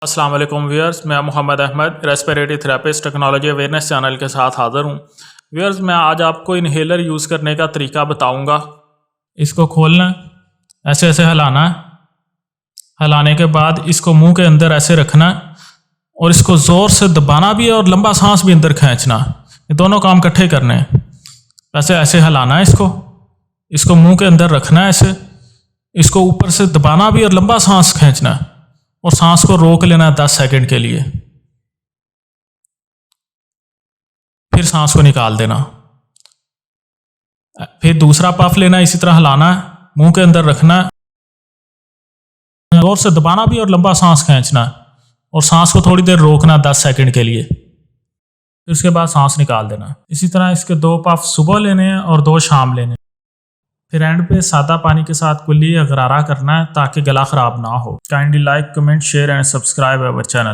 अस्सलाम वालेकुम व्यूअर्स, मैं Mohammad Ahmad respiratory therapist technology awareness channel के साथ हाज़िर हूँ। व्यूअर्स, मैं आज आपको इन्हेलर यूज़ करने का तरीका बताऊँगा। इसको खोलना है, ऐसे ऐसे हिलाना है, हिलाने के बाद इसको मुंह के अंदर ऐसे रखना है और इसको ज़ोर से दबाना भी है और लंबा सांस भी अंदर खींचना। ये दोनों काम इकट्ठे करने हैं। ऐसे ऐसे हिलाना है इसको मुंह के अंदर रखना है ऐसे, इसको ऊपर से दबाना भी और लंबा सांस खींचना है और सांस को रोक लेना है 10 सेकंड के लिए, फिर सांस को निकाल देना। फिर दूसरा पफ लेना, इसी तरह हिलाना है, मुंह के अंदर रखना है, जोर से दबाना भी और लंबा सांस खींचना है और सांस को थोड़ी देर रोकना 10 सेकंड के लिए, फिर उसके बाद सांस निकाल देना। इसी तरह इसके 2 पफ सुबह लेने हैं और 2 शाम लेने हैं। फिर एंड पे सादा पानी के साथ कुल्ली या गरारा करना है ताकि गला ख़राब ना हो। Kindly like, comment, share and subscribe our channel.